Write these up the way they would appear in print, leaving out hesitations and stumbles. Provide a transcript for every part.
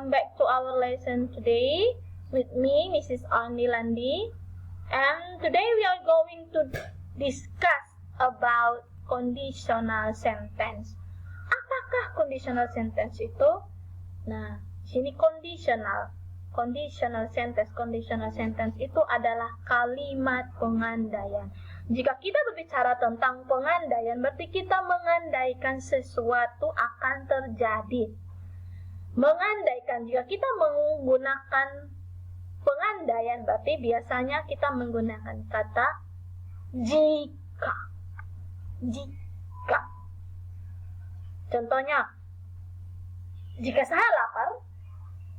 welcome back to our lesson today with me, Mrs. Arni Landi. And today we are going to discuss about conditional sentence. Apakah conditional sentence itu? Nah, sini conditional sentence itu adalah kalimat pengandaian. Jika kita berbicara tentang pengandaian, berarti kita mengandaikan sesuatu akan terjadi. Mengandaikan, jika kita menggunakan pengandaian, berarti biasanya kita menggunakan kata jika. Contohnya, jika saya lapar,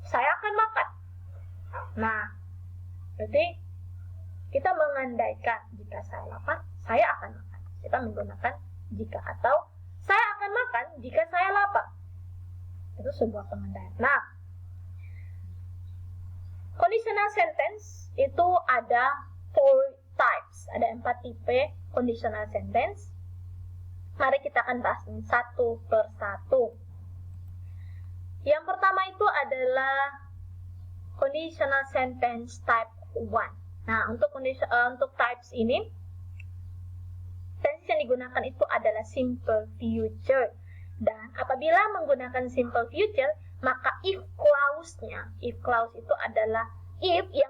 saya akan makan. Nah, berarti kita mengandaikan jika saya lapar, saya akan makan. Kita menggunakan jika, atau saya akan makan jika saya lapar. Itu sebuah pengandaian. Nah, conditional sentence itu ada 4 types. Ada 4 tipe conditional sentence. Mari kita akan bahas satu persatu. Yang pertama itu adalah conditional sentence type 1. Nah, untuk types ini, tense yang digunakan itu adalah simple future. Dan apabila menggunakan simple future, maka if clause itu adalah if yang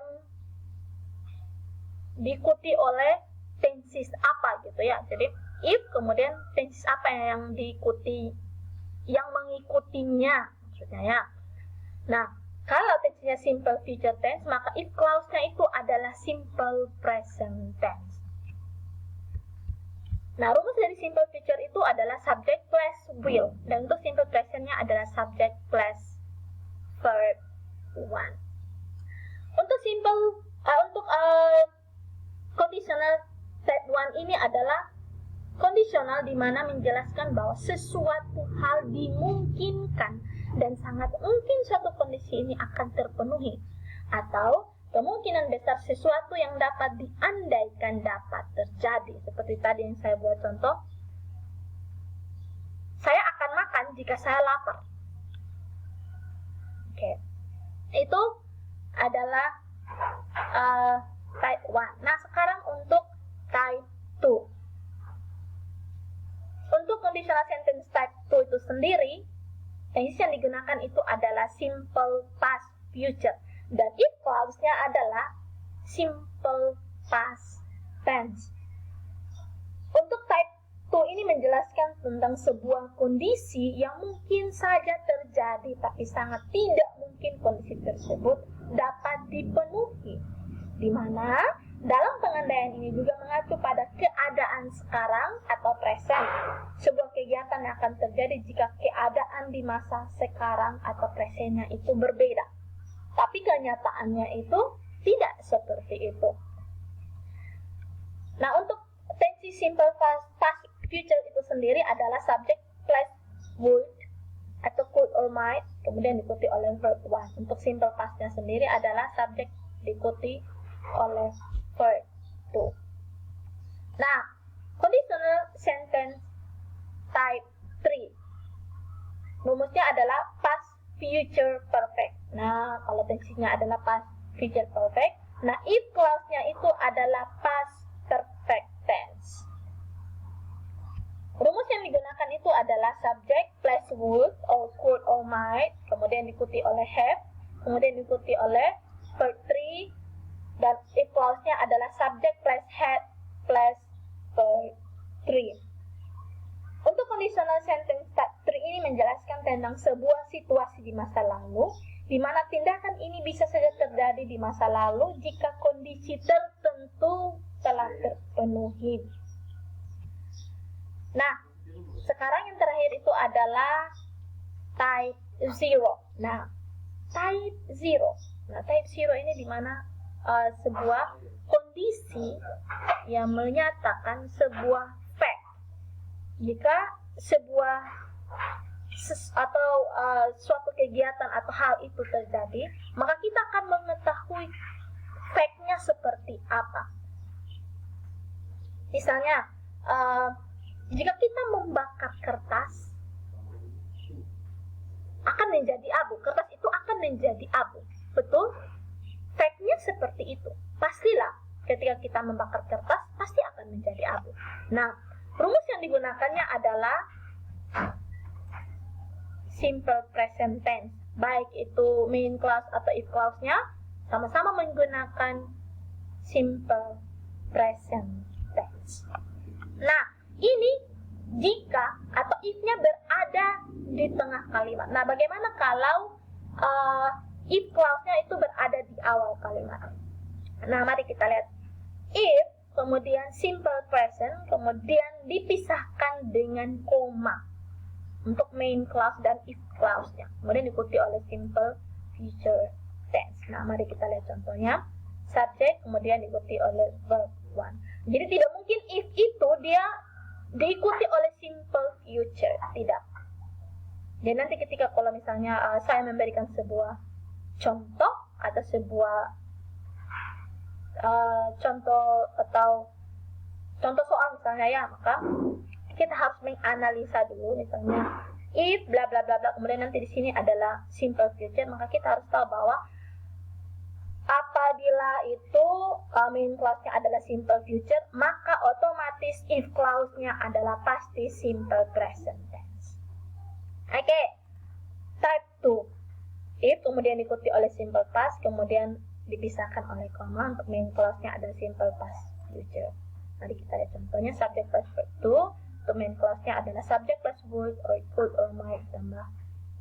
diikuti oleh tenses apa gitu ya. Jadi if kemudian tenses apa yang mengikutinya maksudnya ya. Nah, kalau tensenya simple future tense, maka if clause-nya itu adalah simple present tense. Nah, rumus dari simple future itu adalah subject plus will, dan untuk simple present-nya adalah subject plus verb 1. Untuk conditional type 1 ini adalah kondisional di mana menjelaskan bahwa sesuatu hal dimungkinkan dan sangat mungkin suatu kondisi ini akan terpenuhi, atau kemungkinan besar sesuatu yang dapat diandaikan dapat terjadi. Seperti tadi yang saya buat contoh, saya akan makan jika saya lapar. Oke. Itu adalah type 1. Nah, sekarang untuk type 2. Untuk conditional sentence type 2 itu sendiri, tense yang digunakan itu adalah simple past future. Dan if clause-nya adalah simple past tense. Untuk type 2 ini menjelaskan tentang sebuah kondisi yang mungkin saja terjadi, tapi sangat tidak mungkin kondisi tersebut dapat dipenuhi. Di mana dalam pengandaian ini juga mengacu pada keadaan sekarang atau present. Sebuah kegiatan yang akan terjadi jika keadaan di masa sekarang atau presentnya itu berbeda. Tapi kenyataannya itu tidak seperti itu. Nah, untuk tense simple past future itu sendiri adalah subject plus would atau could or might, kemudian diikuti oleh verb 1. Untuk simple past-nya sendiri adalah subject diikuti oleh verb 2. Nah, conditional sentence type 3. Rumusnya adalah past future perfect. Nah, kalau tensinya adalah past future perfect. Nah, if clause-nya itu adalah past perfect tense. Rumus yang digunakan itu adalah subject plus would or could or might, kemudian diikuti oleh have, kemudian diikuti oleh verb 3, dan if clause-nya adalah subject plus had plus verb 3. Untuk conditional sentence type 3 ini menjelaskan tentang sebuah situasi di masa lalu, di mana tindakan ini bisa saja terjadi di masa lalu jika kondisi tertentu telah terpenuhi. Nah, sekarang yang terakhir itu adalah type 0. Nah, type 0. Nah, type 0 ini di mana sebuah kondisi yang menyatakan sebuah fact. Jika sebuah suatu kegiatan atau hal itu terjadi, maka kita akan mengetahui fact-nya seperti apa. Misalnya, jika kita membakar kertas, akan menjadi abu. Kertas itu akan menjadi abu. Betul? Fact-nya seperti itu. Pastilah ketika kita membakar kertas pasti akan menjadi abu. Nah, rumus yang digunakannya adalah simple present tense. Baik itu main clause atau if clause-nya sama-sama menggunakan simple present tense. Nah, ini jika atau if-nya berada di tengah kalimat. Nah, bagaimana kalau if clause-nya itu berada di awal kalimat? Nah, mari kita lihat. If, kemudian simple present, kemudian dipisahkan dengan koma untuk main clause dan if clause-nya. Kemudian diikuti oleh simple future tense. Nah, mari kita lihat contohnya. Subject, kemudian diikuti oleh verb 1. Jadi tidak mungkin if itu dia diikuti oleh simple future. Tidak. Jadi nanti ketika kalau misalnya saya memberikan sebuah contoh atau sebuah contoh soal misalnya ya, maka kita harus menganalisa dulu misalnya if bla bla bla bla, kemudian nanti di sini adalah simple future, maka kita harus tahu bahwa apabila itu main clause-nya adalah simple future, maka otomatis if clause-nya adalah pasti simple present tense. Oke. Type 2. If kemudian diikuti oleh simple past, kemudian dipisahkan oleh koma untuk main clause-nya ada simple past future. Mari kita lihat contohnya. Subject plus verb 2, untuk main clause-nya adalah subject plus would or might ditambah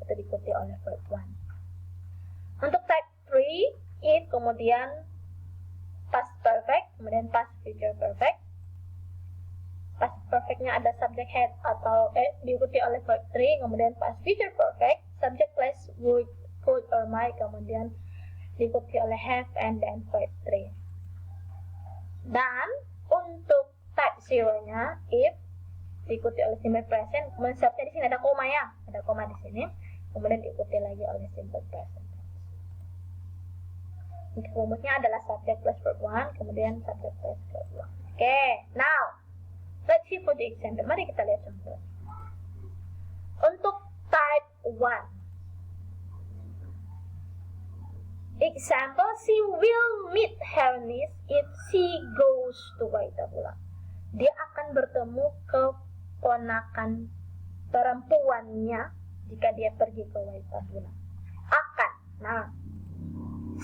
atau diikuti oleh verb 1. Untuk type 3, if kemudian past perfect, kemudian past future perfect. Past perfect-nya ada subject had atau diikuti oleh verb 3, kemudian past future perfect, subject plus would, could or might, kemudian diikuti oleh have and then verb 3. Dan untuk type 0-nya, if diikuti oleh simple present, kemudian subject di sini ada koma ya, ada koma di sini, kemudian diikuti lagi oleh simple present. Untuk rumusnya adalah subject plus verb 1, kemudian subject plus verb 1. Okay, now let's see for the example. Mari kita lihat contoh. Untuk type 1, example, she will meet her niece if she goes to Waitabula. Dia akan bertemu keponakan perempuannya jika dia pergi ke Waitabula. Akan. Nah,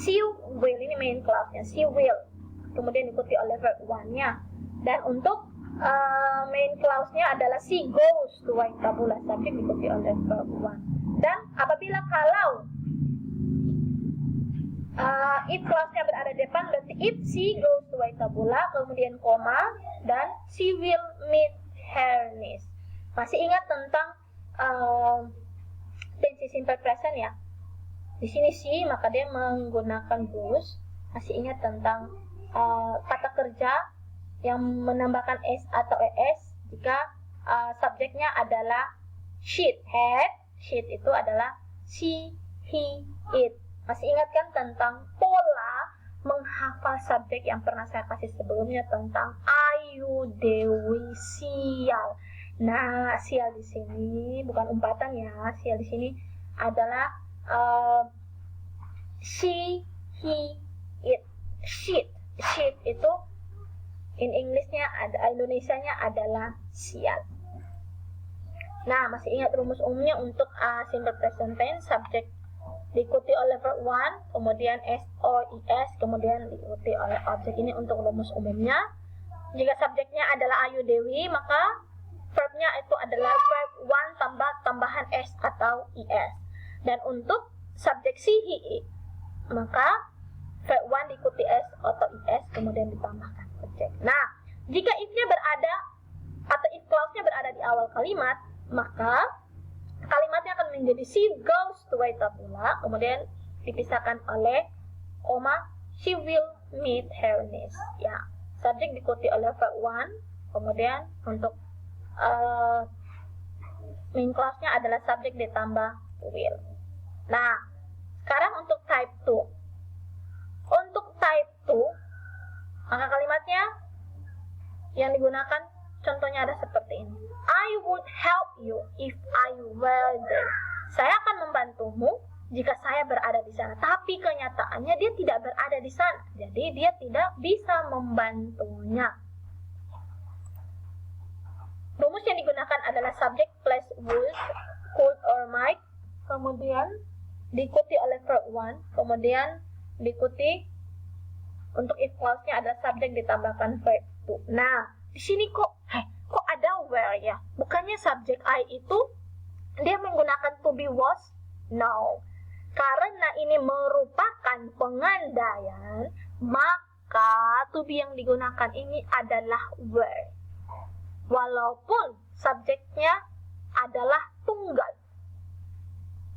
she will, ini main clause-nya, she will. Kemudian diikuti oleh verb 1-nya. Dan untuk main clause-nya adalah she goes to Waitabula, subject diikuti oleh verb 1. Dan apabila kalau if clause-nya berada di depan, berarti if she goes to Waitabula, kemudian koma, dan she will meet her niece. Masih ingat tentang tense simple present ya? Di sini she, maka dia menggunakan goes. Masih ingat tentang kata kerja yang menambahkan s atau es jika subjeknya adalah sheet, had, sheet itu adalah she, he, it. Masih ingat kan tentang pola menghafal subjek yang pernah saya kasih sebelumnya tentang Ayu, Dewi, Sial. Nah, sial di sini bukan umpatan ya. Sial di sini adalah she, he, it. Sheet. Sheet itu in English-nya ada, Indonesia-nya adalah sial. Nah, masih ingat rumus umumnya untuk simple present tense, subject diikuti oleh verb 1, kemudian s or es, kemudian diikuti oleh objek. Ini untuk rumus umumnya. Jika subjeknya adalah Ayu Dewi, maka verbnya itu adalah verb 1 tambahan s atau es. Dan untuk subjek si, he, maka verb 1 diikuti s atau es, kemudian ditambahkan objek. Nah, jika if-nya berada atau if clause-nya berada di awal kalimat, maka kalimatnya akan menjadi she goes to Waitabula, kemudian dipisahkan oleh koma, she will meet her niece. Ya, subjek diikuti oleh verb 1, kemudian untuk main clause-nya adalah subjek ditambah will. Nah, sekarang untuk type 2. Untuk type 2, maka kalimatnya yang digunakan contohnya ada seperti ini. I would help you if I were there. Saya akan membantumu jika saya berada di sana. Tapi kenyataannya dia tidak berada di sana. Jadi dia tidak bisa membantunya. Rumus yang digunakan adalah subject plus would, could, or might. Kemudian diikuti oleh verb 1. Kemudian diikuti untuk if clause-nya adalah subject ditambahkan verb 2. Nah, di sini kok ada where ya? Bukannya subject I itu dia menggunakan to be was? No. Karena ini merupakan pengandaian, maka to be yang digunakan ini adalah were. Walaupun subjeknya adalah tunggal.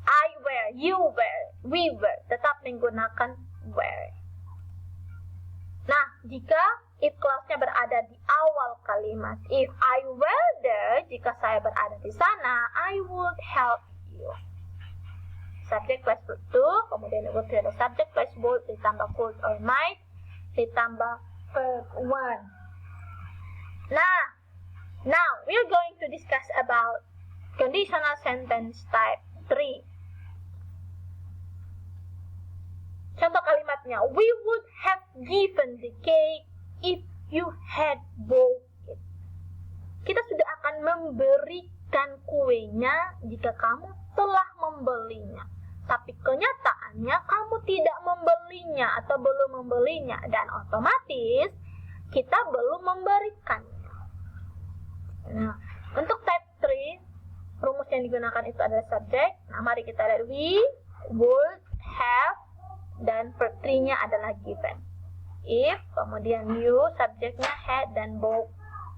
I were, you were, we were, tetap menggunakan were. Nah, jika if clause-nya berada di awal kalimat, if I were there, jika saya berada di sana, I would help you. Subject plus verb 2, kemudian would ada subject plus would, ditambah could or might, ditambah verb 1. Now we're going to discuss about conditional sentence type 3. Contoh kalimatnya, we would have given the cake if you had bought it. Kita sudah akan memberikan kuenya jika kamu telah membelinya. Tapi kenyataannya kamu tidak membelinya atau belum membelinya, dan otomatis kita belum memberikannya. Nah, untuk type 3, rumus yang digunakan itu adalah subject. Nah, mari kita lihat, we would have, dan verb 3-nya adalah given. If, kemudian you, subjeknya had, dan bought,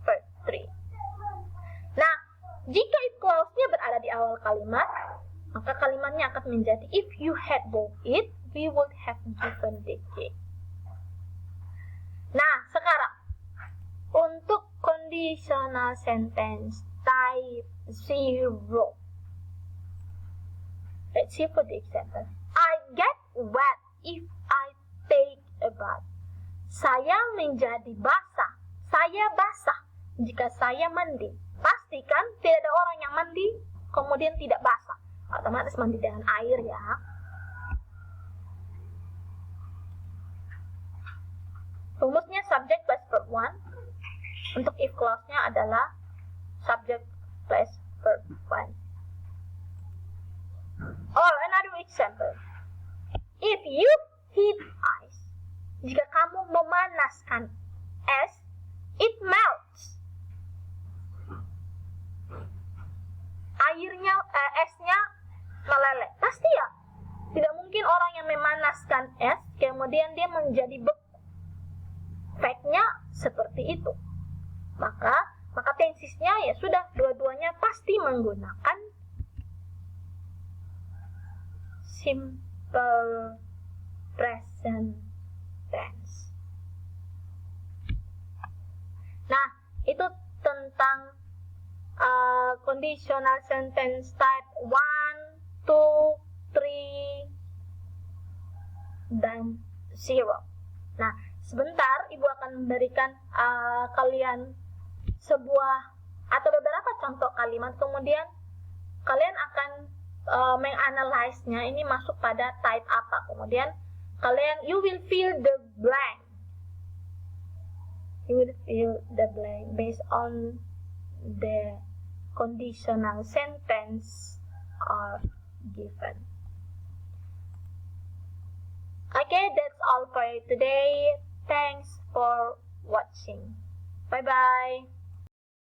verb 3. Nah, jika if clause-nya berada di awal kalimat, maka kalimatnya akan menjadi if you had bought it, we would have given the cake. Nah, sekarang untuk conditional sentence type 0. Let's see for the example. I get wet if I take a bath. Saya menjadi basah. Saya basah jika saya mandi. Pastikan tidak ada orang yang mandi kemudian tidak basah. Otomatis mandi dengan air ya. Rumusnya subject plus verb 1. Untuk if clause-nya adalah subject plus verb 1. Or another example. If you heat ice, jika kamu memanaskan es, it melts. Esnya meleleh. Pasti ya, tidak mungkin orang yang memanaskan es kemudian dia menjadi beku. Fact-nya seperti itu. Maka tensisnya ya sudah, dua-duanya pasti menggunakan simple present tense. Nah, itu tentang conditional sentence type 1, 2, 3, dan 0. Nah, sebentar Ibu akan memberikan kalian sebuah atau beberapa contoh kalimat, kemudian kalian akan menganalysnya ini masuk pada type apa. Kemudian you will fill the blank. You will fill the blank based on the conditional sentence are given. Okay, that's all for today. Thanks for watching. Bye bye.